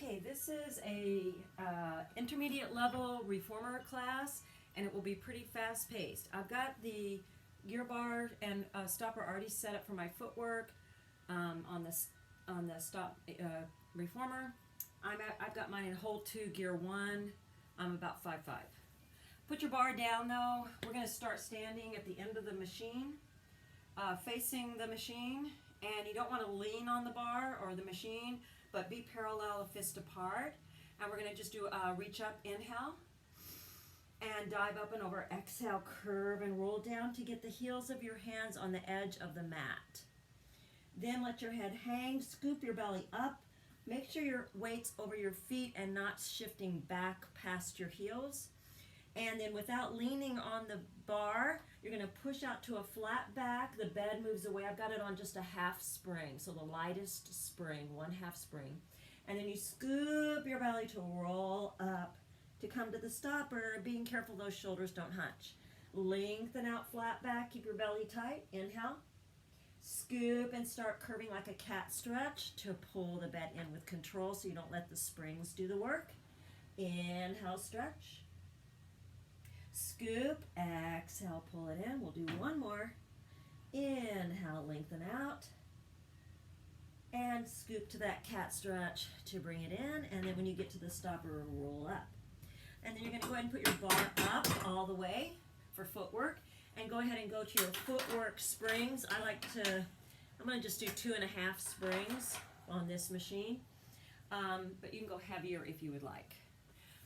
Okay, this is a intermediate level reformer class, and it will be pretty fast paced. I've got the gear bar and stopper already set up for my footwork on the stop reformer. I've got mine in hold 2, gear 1. I'm about 5'5". Put your bar down though. We're going to start standing at the end of the machine, facing the machine, and you don't want to lean on the bar or the machine, but be parallel, a fist apart. And we're going to just do a reach up, inhale, and dive up and over. Exhale, curve and roll down to get the heels of your hands on the edge of the mat. Then let your head hang, scoop your belly up. Make sure your weight's over your feet and not shifting back past your heels. And then without leaning on the bar, you're going to push out to a flat back. The bed moves away. I've got it on just a half spring, so the lightest spring, 1/2 spring. And then you scoop your belly to roll up to come to the stopper, being careful those shoulders don't hunch. Lengthen out flat back, keep your belly tight. Inhale. Scoop and start curving like a cat stretch to pull the bed in with control so you don't let the springs do the work. Inhale, stretch. Scoop, exhale, pull it in. We'll do one more. Inhale, lengthen out. And scoop to that cat stretch to bring it in. And then when you get to the stopper, roll up. And then you're going to go ahead and put your bar up all the way for footwork. And go ahead and go to your footwork springs. I'm going to just do 2.5 springs on this machine. But you can go heavier if you would like.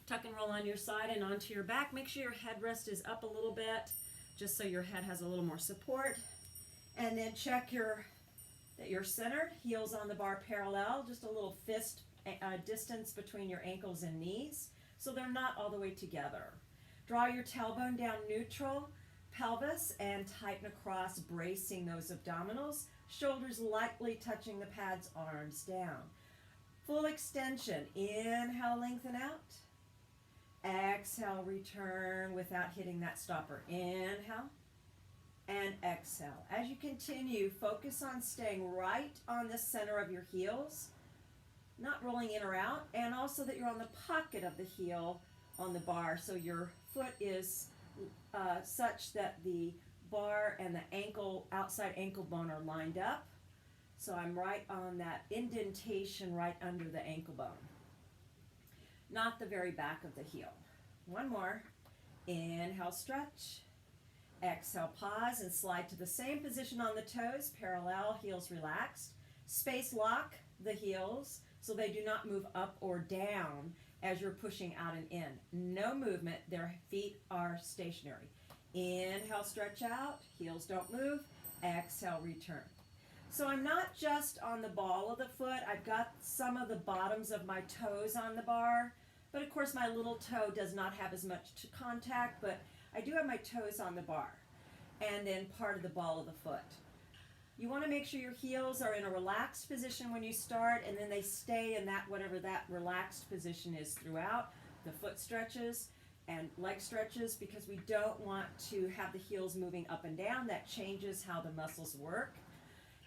Tuck and roll on your side and onto your back. Make sure your headrest is up a little bit, just so your head has a little more support. And then check that you're centered, heels on the bar parallel, just a little fist distance between your ankles and knees, so they're not all the way together. Draw your tailbone down neutral, pelvis, and tighten across, bracing those abdominals. Shoulders lightly touching the pads, arms down. Full extension. Inhale, lengthen out. Exhale, return without hitting that stopper. Inhale and exhale. As you continue, focus on staying right on the center of your heels, not rolling in or out, and also that you're on the pocket of the heel on the bar, so your foot is such that the bar and the outside ankle bone are lined up. So I'm right on that indentation right under the ankle bone, not the very back of the heel. One more. Inhale, stretch. Exhale, pause and slide to the same position on the toes, parallel, heels relaxed. Space lock the heels so they do not move up or down as you're pushing out and in. No movement, their feet are stationary. Inhale, stretch out, heels don't move. Exhale, return. So I'm not just on the ball of the foot, I've got some of the bottoms of my toes on the bar, but of course my little toe does not have as much contact, but I do have my toes on the bar, and then part of the ball of the foot. You want to make sure your heels are in a relaxed position when you start, and then they stay in that, whatever that relaxed position is throughout the foot stretches and leg stretches, because we don't want to have the heels moving up and down. That changes how the muscles work.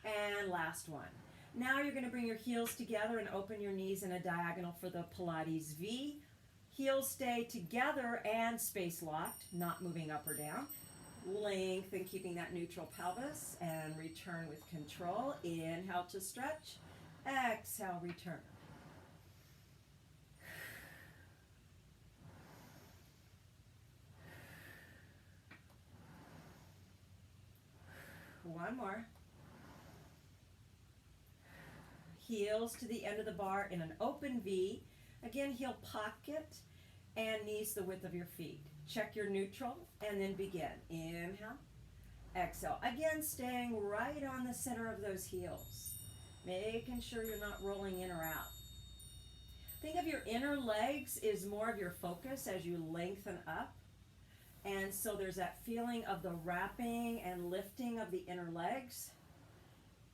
And last one. Now you're going to bring your heels together and open your knees in a diagonal for the Pilates V. Heels stay together and space locked, not moving up or down. Lengthen, keeping that neutral pelvis, and return with control. Inhale to stretch. Exhale, return. One more. Heels to the end of the bar in an open V. Again, heel pocket and knees the width of your feet. Check your neutral and then begin. Inhale, exhale. Again, staying right on the center of those heels. Making sure you're not rolling in or out. Think of your inner legs is more of your focus as you lengthen up. And so there's that feeling of the wrapping and lifting of the inner legs,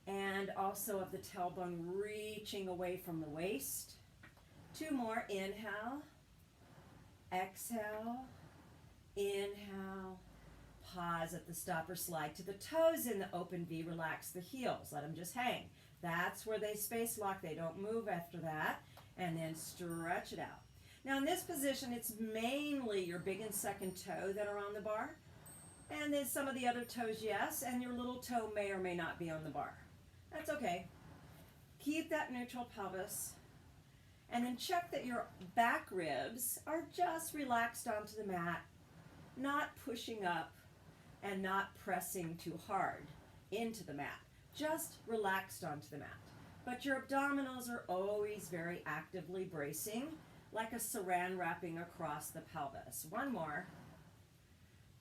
and also of the tailbone reaching away from the waist. 2 more. Inhale, exhale, inhale, pause at the stopper, slide to the toes in the open V, relax the heels, let them just hang. That's where they space lock, they don't move after that. and then stretch it out. Now in this position, it's mainly your big and second toe that are on the bar, and then some of the other toes, yes, and your little toe may or may not be on the bar. That's okay. Keep that neutral pelvis, and then check that your back ribs are just relaxed onto the mat, not pushing up and not pressing too hard into the mat, just relaxed onto the mat. But your abdominals are always very actively bracing, like a saran wrapping across the pelvis. One more,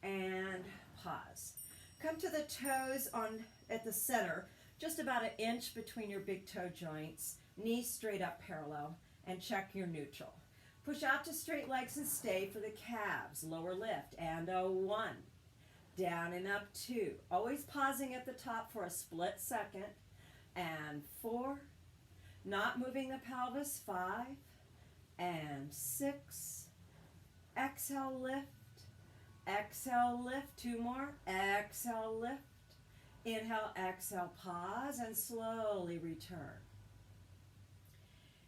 and pause. Come to the toes at the center, just about an inch between your big toe joints, knees straight up parallel, and check your neutral. Push out to straight legs and stay for the calves. Lower lift, and a 1. Down and up 2. Always pausing at the top for a split second. And 4. Not moving the pelvis. 5. And 6. Exhale, lift. Exhale, lift. 2 more. Exhale, lift. Inhale, exhale, pause, and slowly return.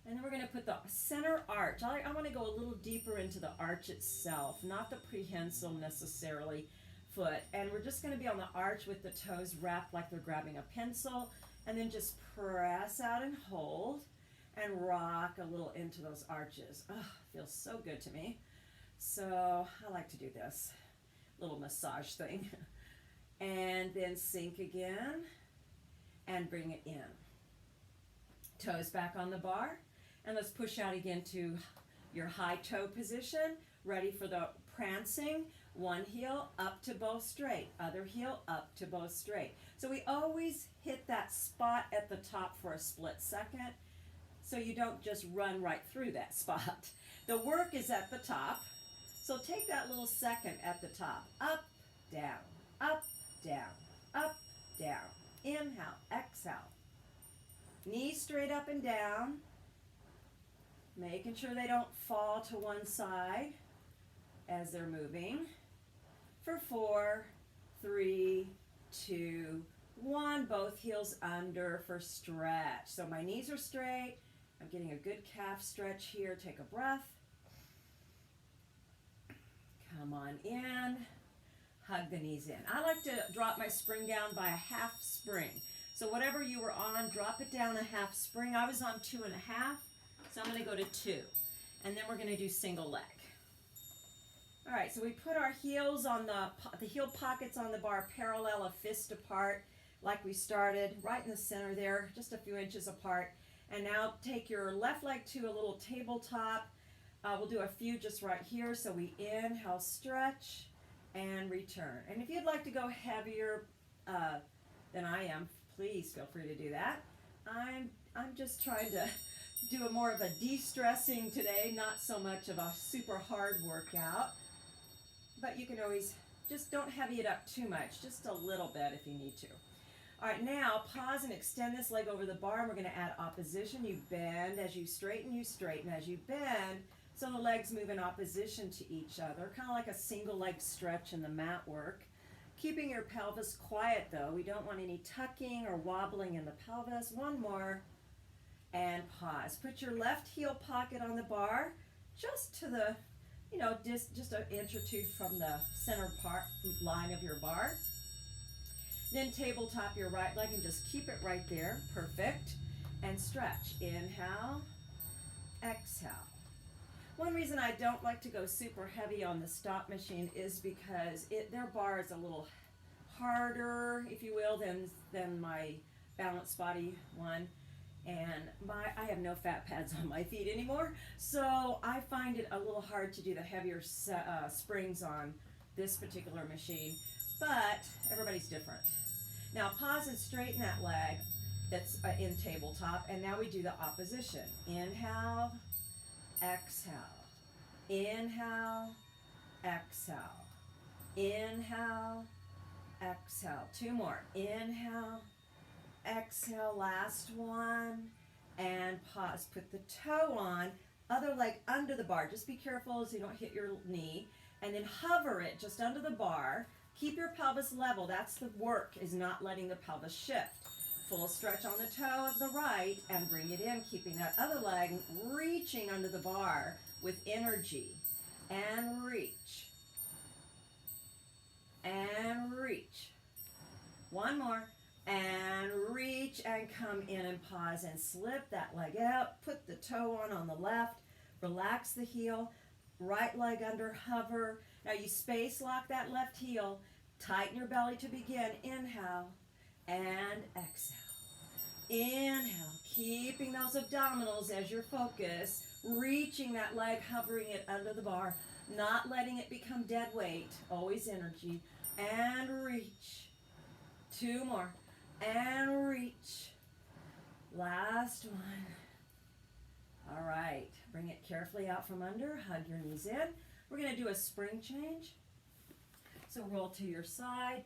And then we're going to put the center arch. I want to go a little deeper into the arch itself, not the prehensile necessarily foot. And we're just going to be on the arch with the toes wrapped like they're grabbing a pencil, and then just press out and hold and rock a little into those arches. Oh, feels so good to me. So I like to do this little massage thing. And then sink again and bring it in. Toes back on the bar. And let's push out again to your high toe position. Ready for the prancing. One heel up to both straight. Other heel up to both straight. So we always hit that spot at the top for a split second, so you don't just run right through that spot. The work is at the top. So take that little second at the top. Up, down, up, down, up, down. Inhale, exhale. Knees straight up and down. Making sure they don't fall to one side as they're moving. For 4, 3, 2, 1. Both heels under for stretch. So my knees are straight. I'm getting a good calf stretch here. Take a breath. Come on in. Hug the knees in. I like to drop my spring down by a half spring. So whatever you were on, drop it down a half spring. I was on 2.5, so I'm going to go to 2. And then we're going to do single leg. All right, so we put our heels on the heel pockets on the bar parallel, a fist apart, like we started, right in the center there, just a few inches apart. And now take your left leg to a little tabletop. We'll do a few just right here. So we inhale, stretch, and return. And if you'd like to go heavier than I am, please feel free to do that. I'm just trying to do more of a de-stressing today, not so much of a super hard workout. But you can always, just don't heavy it up too much, just a little bit if you need to. All right, now pause and extend this leg over the bar, and we're going to add opposition. You bend as you straighten as you bend, so the legs move in opposition to each other, kind of like a single leg stretch in the mat work. Keeping your pelvis quiet though. We don't want any tucking or wobbling in the pelvis. One more, and pause. Put your left heel pocket on the bar, just to the, just an inch or 2 from the center line of your bar. Then tabletop your right leg and just keep it right there. Perfect. And stretch. Inhale, exhale. One reason I don't like to go super heavy on the stop machine is because their bar is a little harder, if you will, than my balanced body one. And I have no fat pads on my feet anymore, so I find it a little hard to do the heavier springs on this particular machine, but everybody's different. Now pause and straighten that leg that's in tabletop, and now we do the opposition. Inhale, exhale. Inhale, exhale. Inhale, exhale. 2 more. Inhale, exhale. Last one. And pause. Put the toe on, other leg under the bar. Just be careful so you don't hit your knee. And then hover it just under the bar. Keep your pelvis level. That's the work, is not letting the pelvis shift. Full stretch on the toe of the right and bring it in, keeping that other leg reaching under the bar with energy. And reach. And reach. One more. And reach and come in and pause and slip that leg out. Put the toe on the left. Relax the heel. Right leg under, hover. Now you space lock that left heel. Tighten your belly to begin. Inhale and exhale. Inhale, keeping those abdominals as your focus. Reaching that leg, hovering it under the bar. Not letting it become dead weight. Always energy. And reach. Two more. And reach. Last one. All right. Bring it carefully out from under. Hug your knees in. We're going to do a spring change. So roll to your side.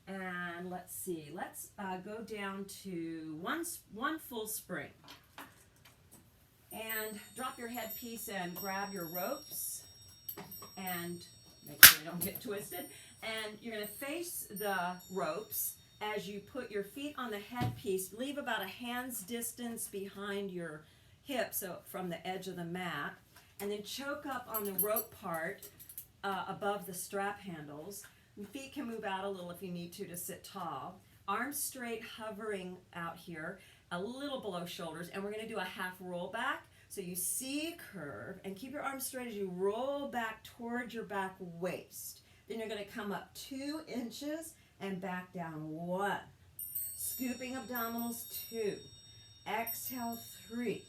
And let's see. Let's go down to one full spring. And drop your headpiece and grab your ropes. And make sure you don't get twisted. And you're going to face the ropes as you put your feet on the headpiece. Leave about a hand's distance behind your hip, so from the edge of the mat. And then choke up on the rope part above the strap handles. And feet can move out a little if you need to sit tall. Arms straight, hovering out here, a little below shoulders. And we're going to do a half roll back. So you see a curve, and keep your arms straight as you roll back towards your back waist. Then you're going to come up 2 inches and back down 1. Scooping abdominals 2. Exhale 3.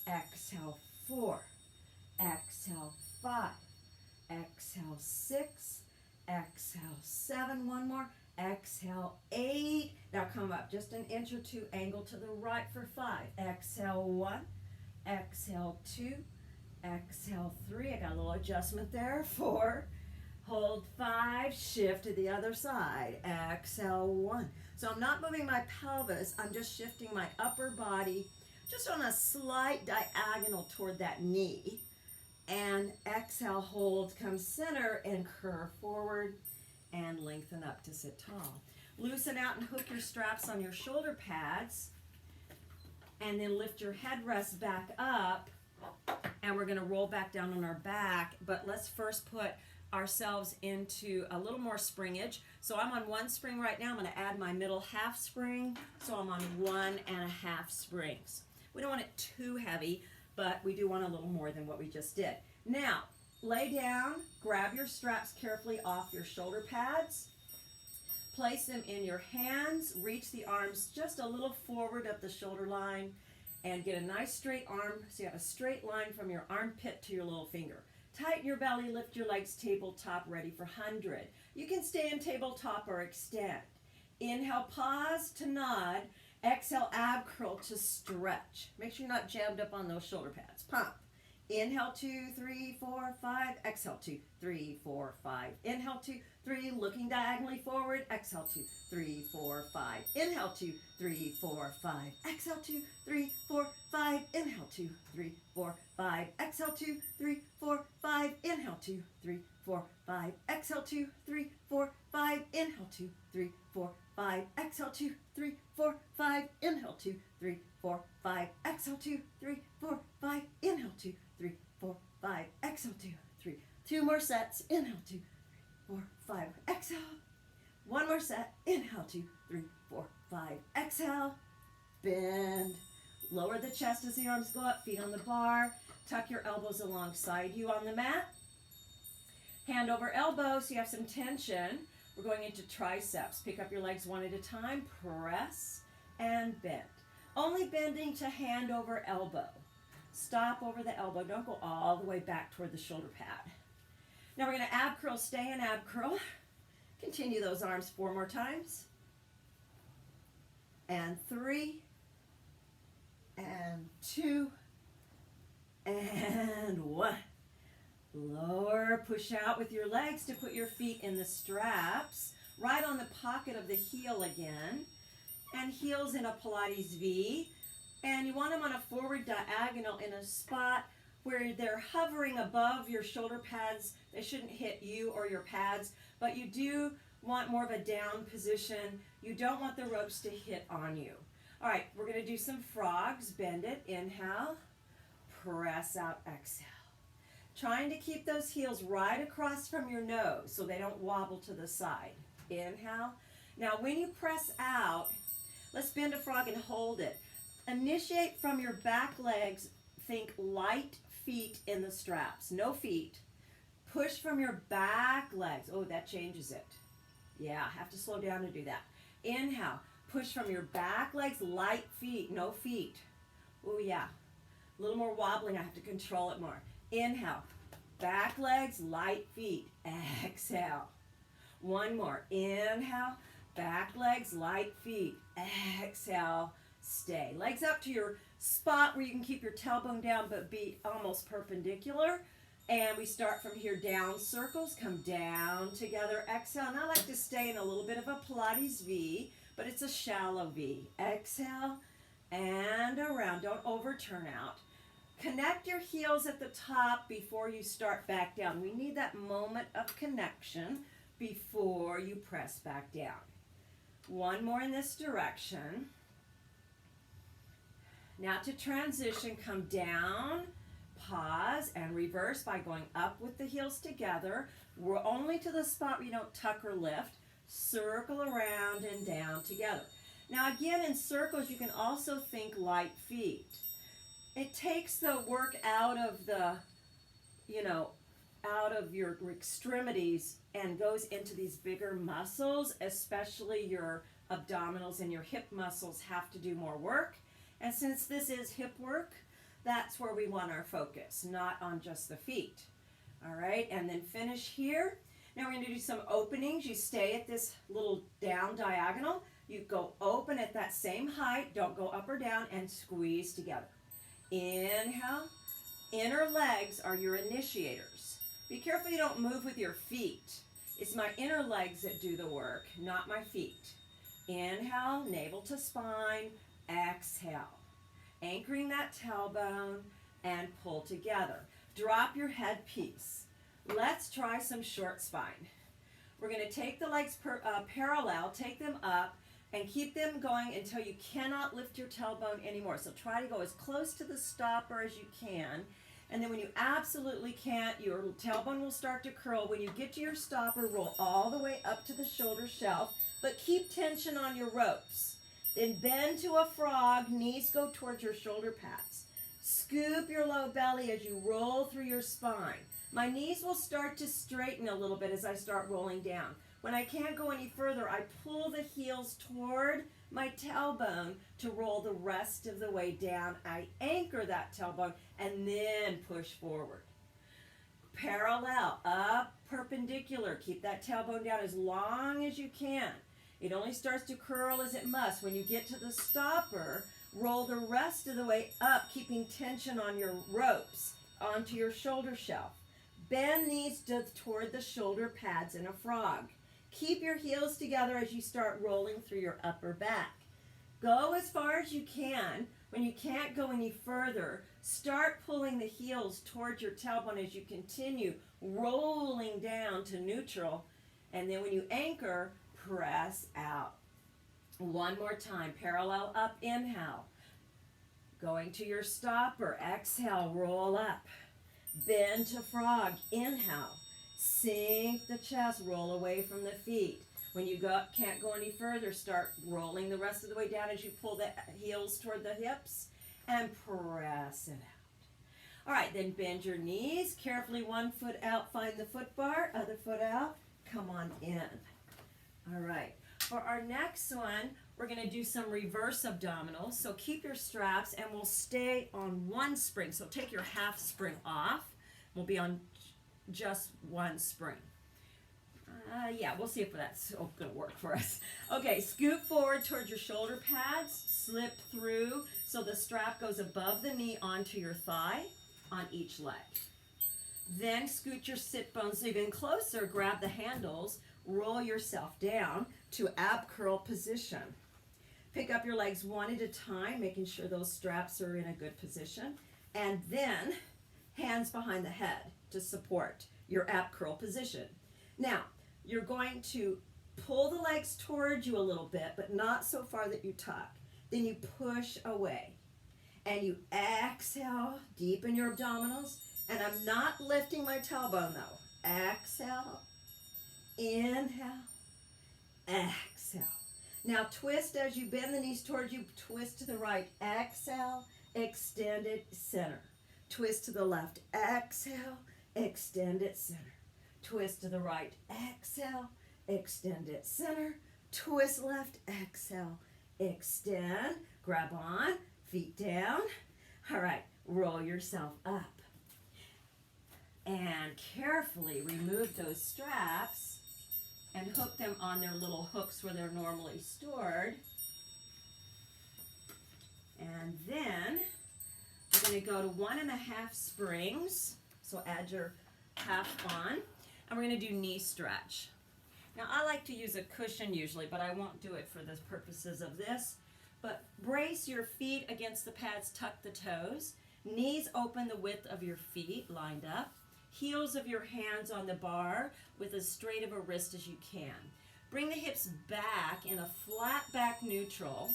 Exhale 4. Exhale 5. Exhale 6. Exhale 7. One more. Exhale 8. Now come up just an inch or 2. Angle to the right for 5. Exhale 1. Exhale 2. Exhale 3. I got a little adjustment there. 4. Hold 5. Shift to the other side. Exhale 1. So I'm not moving my pelvis. I'm just shifting my upper body just on a slight diagonal toward that knee. And exhale, hold, come center and curve forward and lengthen up to sit tall. Loosen out and hook your straps on your shoulder pads. And then lift your headrest back up, and we're going to roll back down on our back. But let's first put ourselves into a little more springage. So I'm on 1 spring right now. I'm going to add my middle half spring. So I'm on 1.5 springs. We don't want it too heavy, but we do want a little more than what we just did. Now, lay down, grab your straps carefully off your shoulder pads. Place them in your hands, reach the arms just a little forward up the shoulder line, and get a nice straight arm so you have a straight line from your armpit to your little finger. Tighten your belly, lift your legs tabletop, ready for 100. You can stay in tabletop or extend. Inhale, pause to nod. Exhale, ab curl to stretch. Make sure you're not jammed up on those shoulder pads. Pump. Inhale, 2, 3, 4, 5. Exhale, 2, 3, 4, 5. Inhale, 2, 3, looking diagonally forward. Exhale, 2, 3, 4, 5. Inhale, 2, 3, 4, 5. Exhale, 2, 3, 4, 5. Inhale, 2, 3, 4, 5. Exhale, 2, 3, 4, 5. Inhale, 2, 3, 4, 5. Exhale, 2, 3, 4, 5. Inhale, 2, 3, 4, 5. Exhale, 2, 3, 4, 5. Inhale, 2, 3, 4, 5. Exhale, 2, 3, 4, 5. Inhale, 2, 3, 4, 5. Exhale, 2, 3. 2 more sets. Inhale, 2, 3, 4, 5. Exhale. 1 more set. Inhale, 2, 3, 4, 5. Exhale. Bend. Lower the chest as the arms go up. Feet on the bar. Tuck your elbows alongside you on the mat. Hand over elbow so you have some tension. We're going into triceps. Pick up your legs one at a time. Press and bend. Only bending to hand over elbow. Stop over the elbow. Don't go all the way back toward the shoulder pad. Now we're going to ab curl. Stay in ab curl. Continue those arms 4 more times. And 3. And 2. And 1. Lower, push out with your legs to put your feet in the straps, right on the pocket of the heel again, and heels in a Pilates V, and you want them on a forward diagonal in a spot where they're hovering above your shoulder pads. They shouldn't hit you or your pads, but you do want more of a down position. You don't want the ropes to hit on you. All right, we're going to do some frogs. Bend it, inhale, press out, exhale. Trying to keep those heels right across from your nose so they don't wobble to the side. Inhale. Now when you press out, let's bend a frog and hold it. Initiate from your back legs. Think light feet in the straps. No feet. Push from your back legs. Oh, that changes it. Yeah, have to slow down to do that. Inhale. Push from your back legs, light feet, no feet. Oh, yeah. A little more wobbling. I have to control it more. Inhale. Back legs, light feet. Exhale. One more. Inhale. Back legs, light feet. Exhale. Stay. Legs up to your spot where you can keep your tailbone down but be almost perpendicular. And we start from here, down circles, come down together, exhale. And I like to stay in a little bit of a Pilates V, but it's a shallow V. Exhale and around. Don't overturn out. Connect your heels at the top before you start back down. We need that moment of connection before you press back down. One more in this direction. Now to transition, come down, pause, and reverse by going up with the heels together. We're only to the spot where you don't tuck or lift. Circle around and down together. Now again, in circles, you can also think light feet. It takes the work out of the, out of your extremities and goes into these bigger muscles, especially your abdominals and your hip muscles have to do more work. And since this is hip work, that's where we want our focus, not on just the feet. All right, and then finish here. Now we're going to do some openings. You stay at this little down diagonal. You go open at that same height. Don't go up or down, and squeeze together. Inhale. Inner legs are your initiators. Be careful you don't move with your feet. It's my inner legs that do the work, not my feet. Inhale, navel to spine. Exhale. Anchoring that tailbone and pull together. Drop your headpiece. Let's try some short spine. We're going to take the legs parallel, take them up, and keep them going until you cannot lift your tailbone anymore. So try to go as close to the stopper as you can. And then when you absolutely can't, your tailbone will start to curl. When you get to your stopper, roll all the way up to the shoulder shelf, but keep tension on your ropes. Then bend to a frog, knees go towards your shoulder pads. Scoop your low belly as you roll through your spine. My knees will start to straighten a little bit as I start rolling down. When I can't go any further, I pull the heels toward my tailbone to roll the rest of the way down. I anchor that tailbone and then push forward. Parallel, up, perpendicular. Keep that tailbone down as long as you can. It only starts to curl as it must. When you get to the stopper, roll the rest of the way up, keeping tension on your ropes onto your shoulder shelf. Bend knees toward the shoulder pads in a frog. Keep your heels together as you start rolling through your upper back. Go as far as you can. When you can't go any further, start pulling the heels towards your tailbone as you continue rolling down to neutral. And then when you anchor, press out. One more time. Parallel up, inhale. Going to your stopper, exhale, roll up. Bend to frog, inhale. Sink the chest, roll away from the feet. When you can't go any further, start rolling the rest of the way down as you pull the heels toward the hips and press it out. All right, then bend your knees. Carefully, one foot out, find the foot bar, other foot out, come on in. All right, for our next one, we're going to do some reverse abdominals. So keep your straps and we'll stay on one spring. So take your half spring off. We'll be on just one spring. Yeah, we'll see if that's going to work for us. Okay, scoot forward towards your shoulder pads. Slip through so the strap goes above the knee onto your thigh on each leg. Then scoot your sit bones even closer. Grab the handles. Roll yourself down to ab curl position. Pick up your legs one at a time, making sure those straps are in a good position. And then hands behind the head to support your ab curl position. Now, you're going to pull the legs towards you a little bit, but not so far that you tuck. Then you push away. And you exhale, deepen your abdominals. And I'm not lifting my tailbone though. Exhale, inhale, exhale. Now twist as you bend the knees towards you, twist to the right, exhale, extend it, center. Twist to the left, exhale, extend it, center. Twist to the right, exhale, extend it, center. Twist left, exhale, extend, grab on, feet down. All right, roll yourself up. And carefully remove those straps and hook them on their little hooks where they're normally stored. And then we're going to go to 1.5 springs. So add your half on. And we're going to do knee stretch. Now I like to use a cushion usually, but I won't do it for the purposes of this. But brace your feet against the pads, tuck the toes. Knees open the width of your feet, lined up. Heels of your hands on the bar with as straight of a wrist as you can. Bring the hips back in a flat back neutral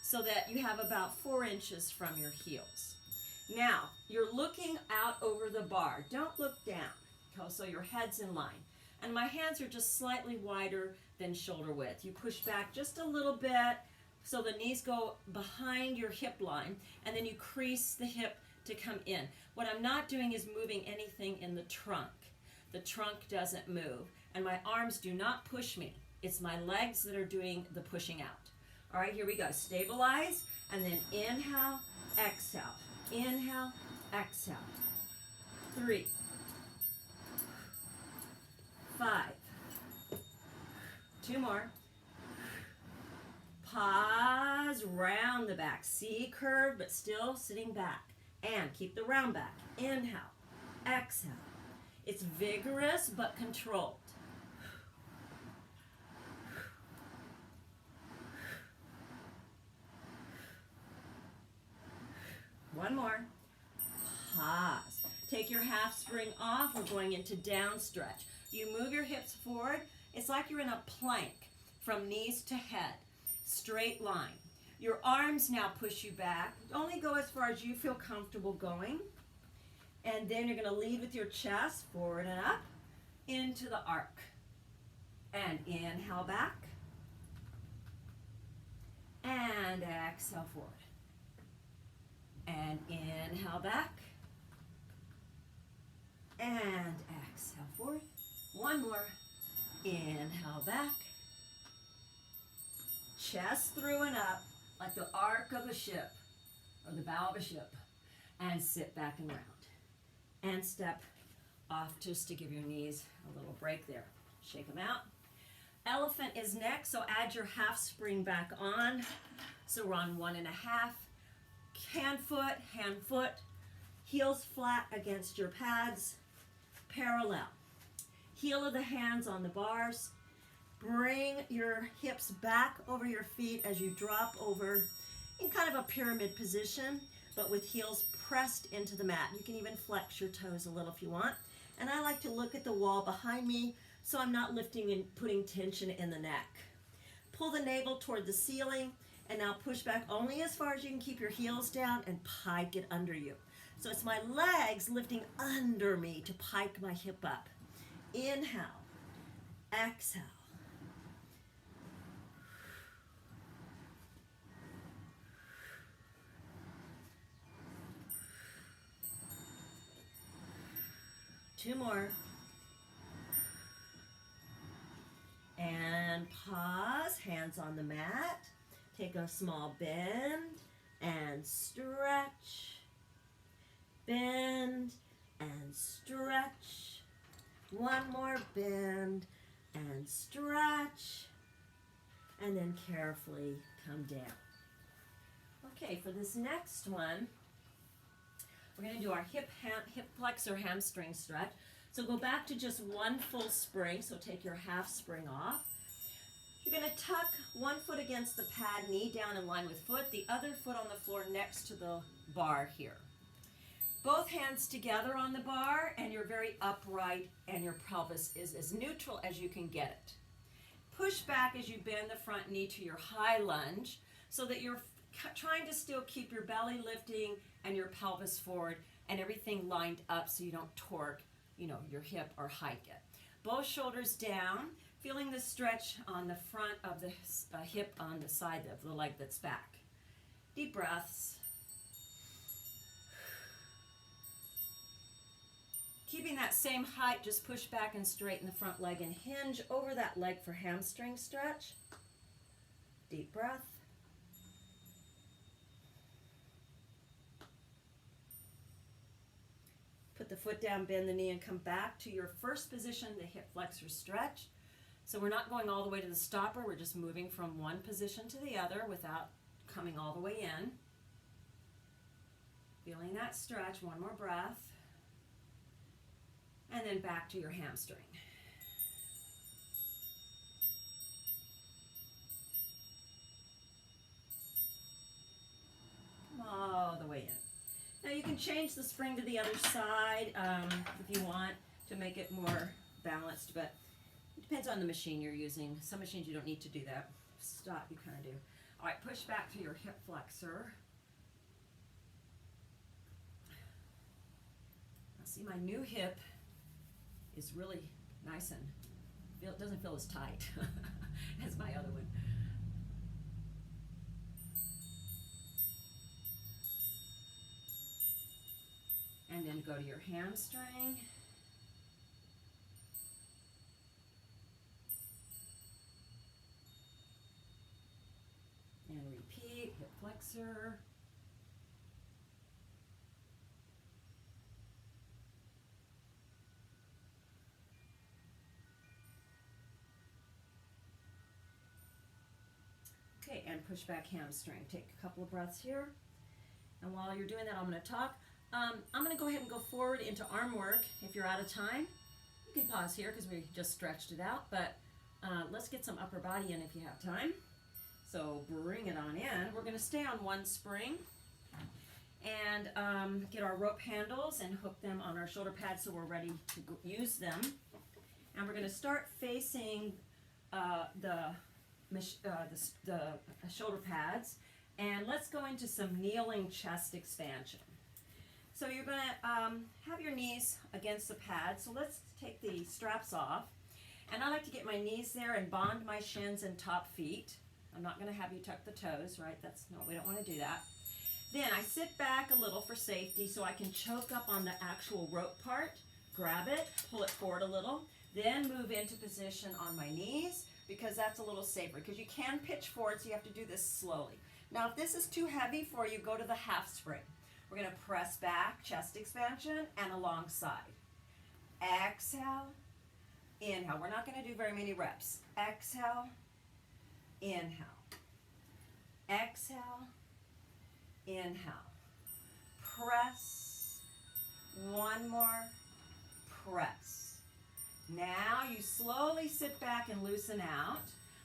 so that you have about 4 inches from your heels. Now, you're looking out over the bar. Don't look down, okay, so your head's in line. And my hands are just slightly wider than shoulder width. You push back just a little bit so the knees go behind your hip line, and then you crease the hip to come in. What I'm not doing is moving anything in the trunk. The trunk doesn't move, and my arms do not push me. It's my legs that are doing the pushing out. All right, here we go. Stabilize, and then inhale, exhale. Inhale, exhale. 3, 5. 2 more. Pause, round the back. C curve, but still sitting back. And keep the round back. Inhale, exhale. It's vigorous but controlled. One more. Pause. Take your half spring off. We're going into down stretch. You move your hips forward. It's like you're in a plank from knees to head. Straight line. Your arms now push you back. Only go as far as you feel comfortable going. And then you're going to lead with your chest forward and up into the arc. And inhale back. And exhale forward. And inhale back. And exhale forward. One more. Inhale back. Chest through and up like the arc of a ship or the bow of a ship. And sit back and round. And step off just to give your knees a little break there. Shake them out. Elephant is next, so add your half spring back on. So we're on 1.5. Hand foot, heels flat against your pads, parallel. Heel of the hands on the bars. Bring your hips back over your feet as you drop over in kind of a pyramid position, but with heels pressed into the mat. You can even flex your toes a little if you want. And I like to look at the wall behind me so I'm not lifting and putting tension in the neck. Pull the navel toward the ceiling. And now push back only as far as you can keep your heels down and pike it under you. So it's my legs lifting under me to pike my hip up. Inhale, exhale. Two more. And pause, hands on the mat. Take a small bend and stretch. Bend and stretch. One more bend and stretch. And then carefully come down. Okay, for this next one, we're going to do our hip flexor hamstring stretch. So go back to just one full spring. So take your half spring off. You're going to tuck one foot against the pad, knee down in line with foot, the other foot on the floor next to the bar here. Both hands together on the bar, and you're very upright, and your pelvis is as neutral as you can get it. Push back as you bend the front knee to your high lunge so that you're trying to still keep your belly lifting and your pelvis forward and everything lined up so you don't torque, your hip or hike it. Both shoulders down, feeling the stretch on the front of the hip on the side of the leg that's back. Deep breaths. Keeping that same height, just push back and straighten the front leg and hinge over that leg for hamstring stretch. Deep breath. Put the foot down, bend the knee, and come back to your first position, the hip flexor stretch. So we're not going all the way to the stopper, we're just moving from one position to the other without coming all the way in. Feeling that stretch, one more breath. And then back to your hamstring. Come all the way in. Now you can change the spring to the other side if you want to make it more balanced, but it depends on the machine you're using. Some machines you don't need to do that. Stop, you kind of do. All right, push back to your hip flexor. Now see, my new hip is really nice and it doesn't feel as tight as my other one. And then go to your hamstring. And repeat, hip flexor. Okay, and push back hamstring. Take a couple of breaths here. And while you're doing that, I'm going to talk. I'm going to go ahead and go forward into arm work. If you're out of time, you can pause here because we just stretched it out. But let's get some upper body in if you have time. So bring it on in. We're going to stay on one spring and get our rope handles and hook them on our shoulder pads so we're ready to use them. And we're going to start facing the shoulder pads, and let's go into some kneeling chest expansion. So you're going to have your knees against the pad. So let's take the straps off, and I like to get my knees there and bond my shins and top feet. I'm not going to have you tuck the toes, right? We don't want to do that. Then I sit back a little for safety so I can choke up on the actual rope part, grab it, pull it forward a little, then move into position on my knees, because that's a little safer, because you can pitch forward, so you have to do this slowly. Now, if this is too heavy for you, go to the half spring. We're going to press back, chest expansion, and alongside. Exhale, inhale. We're not going to do very many reps. Exhale, inhale. Exhale, inhale. Press. One more. Press. Now you slowly sit back and loosen out.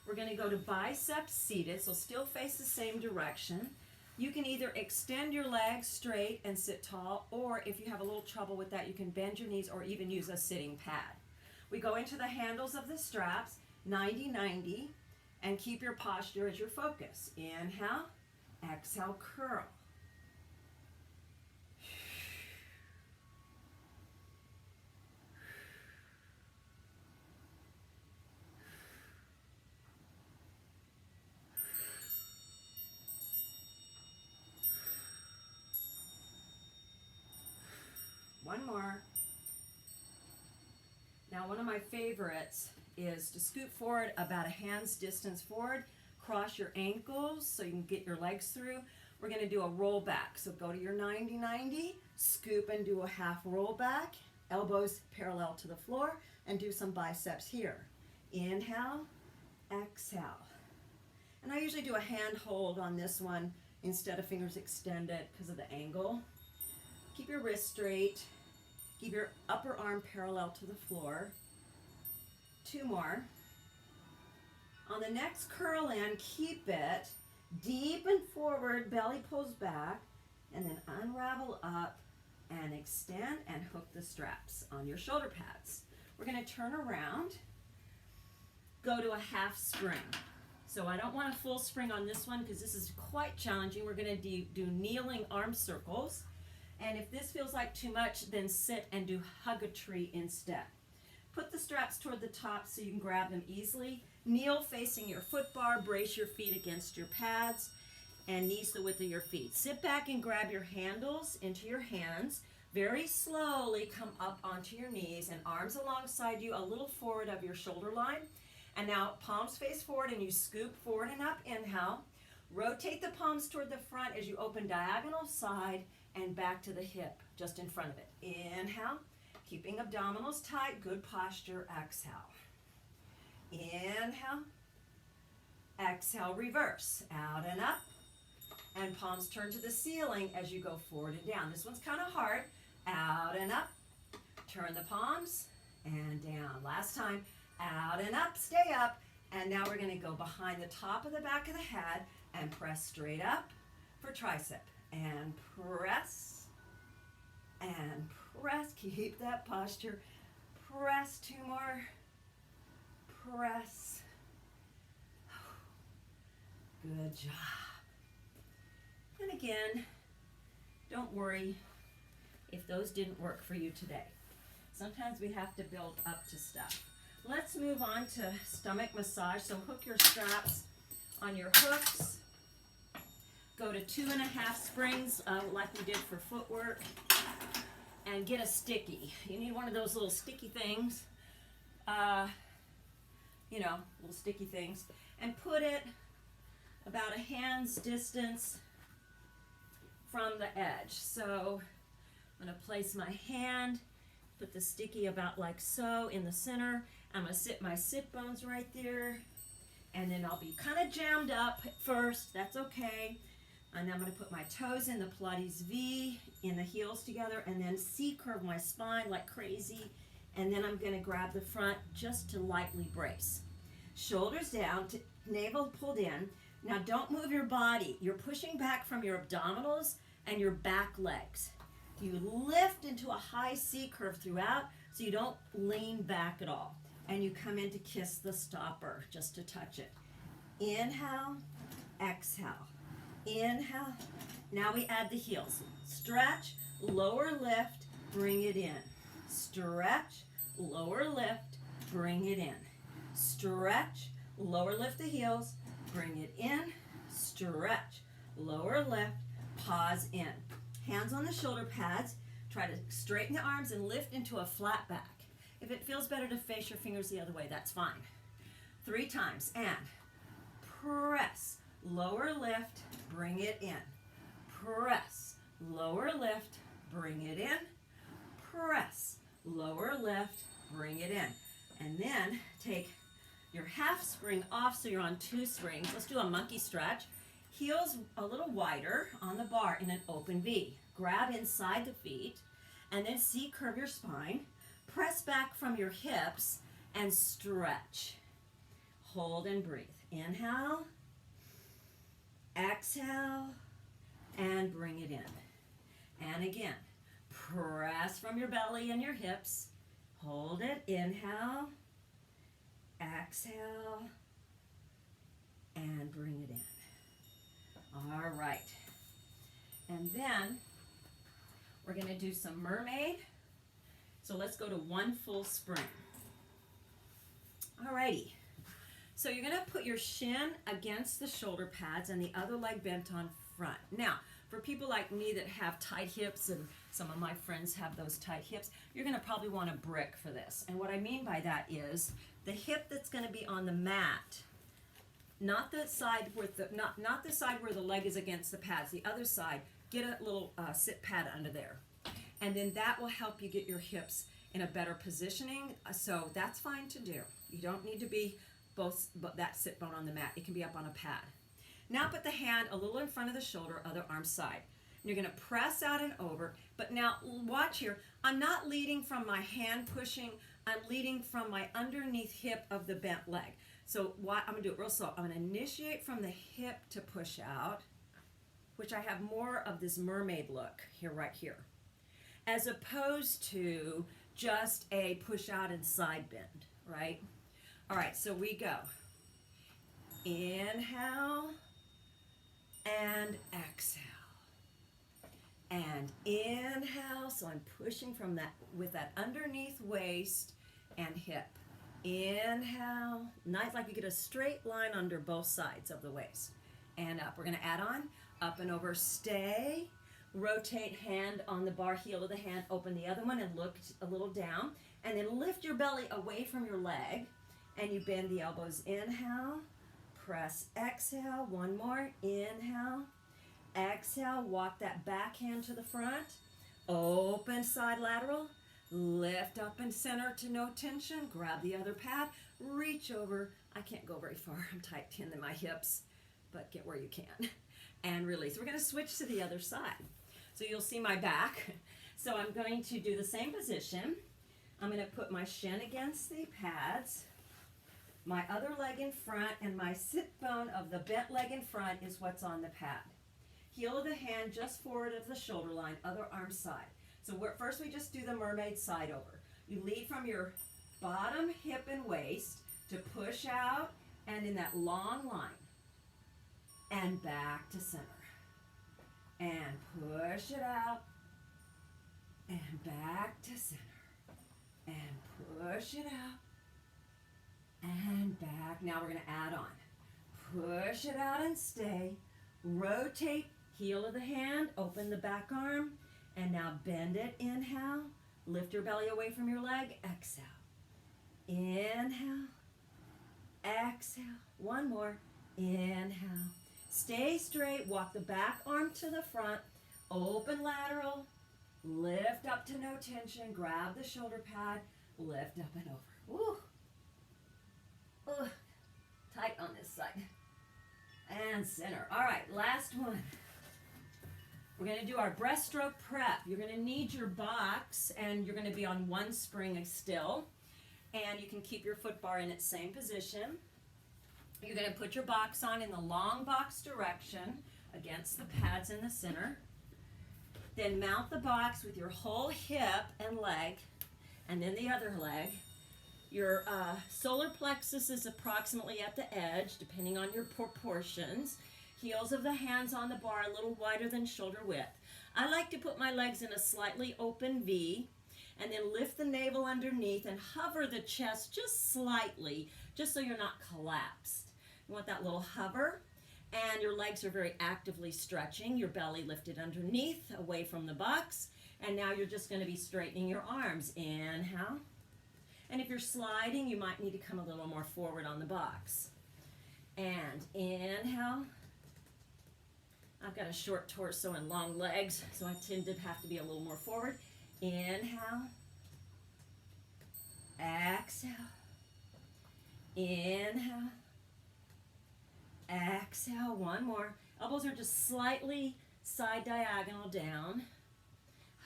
We're going to go to biceps seated, so still face the same direction. You can either extend your legs straight and sit tall, or if you have a little trouble with that, you can bend your knees or even use a sitting pad. We go into the handles of the straps, 90-90, and keep your posture as your focus. Inhale, exhale, curl. One more. Now, one of my favorites is to scoot forward about a hand's distance forward, cross your ankles so you can get your legs through. We're going to do a roll back. So go to your 90-90, scoop and do a half roll back, elbows parallel to the floor, and do some biceps here. Inhale, exhale. And I usually do a hand hold on this one instead of fingers extended because of the angle. Keep your wrist straight. Keep your upper arm parallel to the floor. Two more. On the next curl in, keep it deep and forward, belly pulls back, and then unravel up and extend and hook the straps on your shoulder pads. We're going to turn around, go to a half spring. So I don't want a full spring on this one because this is quite challenging. We're going to do kneeling arm circles. And if this feels like too much, then sit and do hug a tree instead. Put the straps toward the top so you can grab them easily. Kneel facing your foot bar, brace your feet against your pads, and knees the width of your feet. Sit back and grab your handles into your hands. Very slowly come up onto your knees and arms alongside you, a little forward of your shoulder line. And now palms face forward and you scoop forward and up, inhale. Rotate the palms toward the front as you open diagonal side and back to the hip, just in front of it. Inhale, keeping abdominals tight, good posture, exhale. Inhale, exhale, reverse, out and up, and palms turn to the ceiling as you go forward and down. This one's kind of hard, out and up, turn the palms, and down. Last time, out and up, stay up, and now we're gonna go behind the top of the back of the head and press straight up for tricep. And press, keep that posture, press, 2 more, press, good job. And again, don't worry if those didn't work for you today. Sometimes we have to build up to stuff. Let's move on to stomach massage. So hook your straps on your hooks. Go to 2.5 springs like we did for footwork, and get a sticky. You need one of those little sticky things, little sticky things, and put it about a hand's distance from the edge. So I'm going to place my hand, put the sticky about like so in the center. I'm going to sit my sit bones right there, and then I'll be kind of jammed up at first. That's okay. And I'm going to put my toes in the Pilates V in the heels together, and then C-curve my spine like crazy. And then I'm going to grab the front just to lightly brace. Shoulders down, navel pulled in. Now don't move your body. You're pushing back from your abdominals and your back legs. You lift into a high C-curve throughout so you don't lean back at all. And you come in to kiss the stopper just to touch it. Inhale, exhale. Inhale. Now we add the heels. Stretch, lower lift, bring it in. Stretch, lower lift, bring it in. Stretch, lower lift the heels, bring it in. Stretch, lower lift, pause in. Hands on the shoulder pads. Try to straighten the arms and lift into a flat back. If it feels better to face your fingers the other way, that's fine. 3 times. And press. Lower lift, bring it in. Press, lower lift, bring it in. Press, lower lift, bring it in. And then take your half spring off so you're on 2 springs. Let's do a monkey stretch. Heels a little wider on the bar in an open V. Grab inside the feet and then C-curve your spine. Press back from your hips and stretch. Hold and breathe. Inhale. Exhale, and bring it in. And again, press from your belly and your hips. Hold it. Inhale, exhale, and bring it in. All right. And then we're going to do some mermaid. So let's go to 1 full spring. All righty. So you're going to put your shin against the shoulder pads and the other leg bent on front. Now, for people like me that have tight hips, and some of my friends have those tight hips, you're going to probably want a brick for this. And what I mean by that is the hip that's going to be on the mat, not the side with the not the side where the leg is against the pads, the other side. Get a little sit pad under there, and then that will help you get your hips in a better positioning. So that's fine to do. You don't need to be both that sit bone on the mat. It can be up on a pad. Now put the hand a little in front of the shoulder, other arm side. And you're going to press out and over. But now watch here. I'm not leading from my hand pushing. I'm leading from my underneath hip of the bent leg. So what I'm going to do it real slow. I'm going to initiate from the hip to push out, which I have more of this mermaid look here, right here, as opposed to just a push out and side bend, right? All right, so we go. Inhale and exhale. And inhale, so I'm pushing from that with that underneath waist and hip. Inhale, nice, like you get a straight line under both sides of the waist. And up, we're gonna add on, up and over, stay. Rotate hand on the bar, heel of the hand, open the other one and look a little down. And then lift your belly away from your leg and you bend the elbows. Inhale, press, exhale, one more, inhale. Exhale, walk that back hand to the front. Open side lateral. Lift up and center to no tension. Grab the other pad. Reach over. I can't go very far. I'm tight in my hips, but get where you can. And release. We're going to switch to the other side. So you'll see my back. So I'm going to do the same position. I'm going to put my shin against the pads. My other leg in front, and my sit bone of the bent leg in front is what's on the pad. Heel of the hand just forward of the shoulder line, other arm side. So first we just do the mermaid side over. You lead from your bottom hip and waist to push out and in that long line. And back to center. And push it out. And back to center. And push it out. And back. Now we're going to add on. Push it out and stay. Rotate. Heel of the hand, open the back arm, and now bend it. Inhale, lift your belly away from your leg. Exhale. Inhale, exhale. One more. Inhale. Stay straight. Walk the back arm to the front. Open lateral. Lift up to no tension. Grab the shoulder pad. Lift up and over. Woo. Ooh. Tight on this side. And center. All right, last one. We're going to do our breaststroke prep. You're going to need your box, and you're going to be on one spring still. And you can keep your foot bar in its same position. You're going to put your box on in the long box direction against the pads in the center. Then mount the box with your whole hip and leg, and then the other leg. Your solar plexus is approximately at the edge, depending on your proportions. Heels of the hands on the bar a little wider than shoulder width. I like to put my legs in a slightly open V and then lift the navel underneath and hover the chest just slightly, just so you're not collapsed. You want that little hover, and your legs are very actively stretching. Your belly lifted underneath, away from the box, and now you're just going to be straightening your arms. Inhale. And if you're sliding, you might need to come a little more forward on the box. And inhale. I've got a short torso and long legs, so I tend to have to be a little more forward. Inhale. Exhale. Inhale. Exhale. One more. Elbows are just slightly side diagonal down.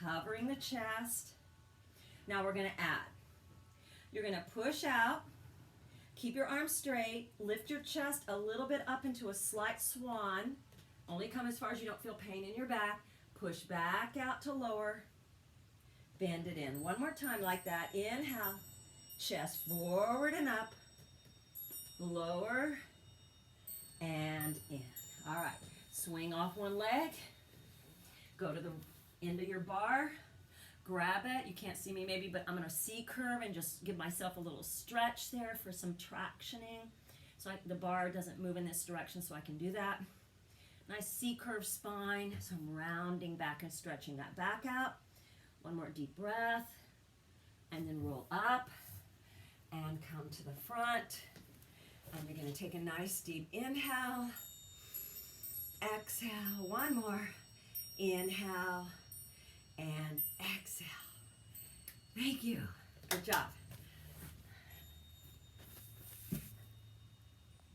Hovering the chest. Now we're going to add. You're going to push out. Keep your arms straight. Lift your chest a little bit up into a slight swan. Only come as far as you don't feel pain in your back. Push back out to lower. Bend it in. One more time like that. Inhale. Chest forward and up. Lower. And in. All right. Swing off one leg. Go to the end of your bar. Grab it. You can't see me maybe, but I'm going to C-curve and just give myself a little stretch there for some tractioning. So the bar doesn't move in this direction, so I can do that. Nice C-curve spine. So I'm rounding back and stretching that back out. One more deep breath. And then roll up and come to the front. And you're going to take a nice deep inhale. Exhale. One more. Inhale. And exhale. Thank you. Good job.